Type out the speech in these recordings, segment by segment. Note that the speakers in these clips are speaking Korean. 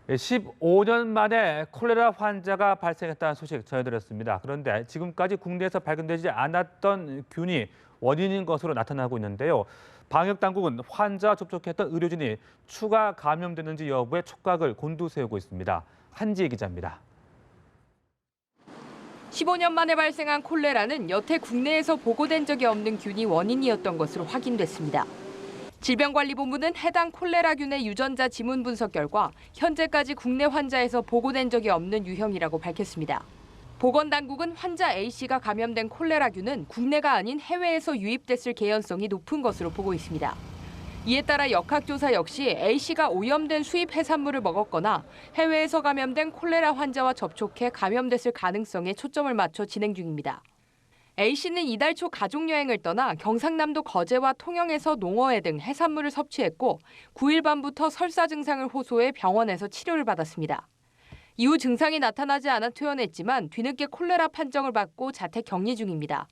15년 만에 콜레라 환자가 발생했다는 소식 전해드렸습니다. 그런데 지금까지 국내에서 발견되지 않았던 균이 원인인 것으로 나타나고 있는데요. 방역당국은 환자와 접촉했던 의료진이 추가 감염되는지 여부에 촉각을 곤두세우고 있습니다. 한지혜 기자입니다. 15년 만에 발생한 콜레라는 여태 국내에서 보고된 적이 없는 균이 원인이었던 것으로 확인됐습니다. 질병관리본부는 해당 콜레라균의 유전자 지문 분석 결과 현재까지 국내 환자에서 보고된 적이 없는 유형이라고 밝혔습니다. 보건당국은 환자 A씨가 감염된 콜레라균은 국내가 아닌 해외에서 유입됐을 개연성이 높은 것으로 보고 있습니다. 이에 따라 역학조사 역시 A씨가 오염된 수입 해산물을 먹었거나 해외에서 감염된 콜레라 환자와 접촉해 감염됐을 가능성에 초점을 맞춰 진행 중입니다. A씨는 이달 초 가족여행을 떠나 경상남도 거제와 통영에서 농어회 등 해산물을 섭취했고 9일 밤부터 설사 증상을 호소해 병원에서 치료를 받았습니다. 이후 증상이 나타나지 않아 퇴원했지만 뒤늦게 콜레라 판정을 받고 자택 격리 중입니다.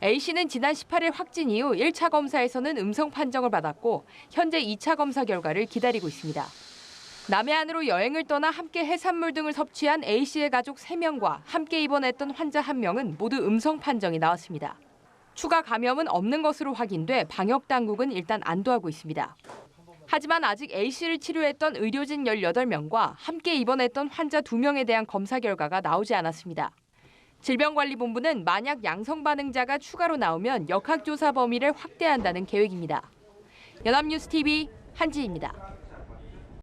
A씨는 지난 18일 확진 이후 1차 검사에서는 음성 판정을 받았고 현재 2차 검사 결과를 기다리고 있습니다. 남해안으로 여행을 떠나 함께 해산물 등을 섭취한 A씨의 가족 3명과 함께 입원했던 환자 1명은 모두 음성 판정이 나왔습니다. 추가 감염은 없는 것으로 확인돼 방역당국은 일단 안도하고 있습니다. 하지만 아직 A씨를 치료했던 의료진 18명과 함께 입원했던 환자 2명에 대한 검사 결과가 나오지 않았습니다. 질병관리본부는 만약 양성 반응자가 추가로 나오면 역학조사 범위를 확대한다는 계획입니다. 연합뉴스 TV 한지희입니다.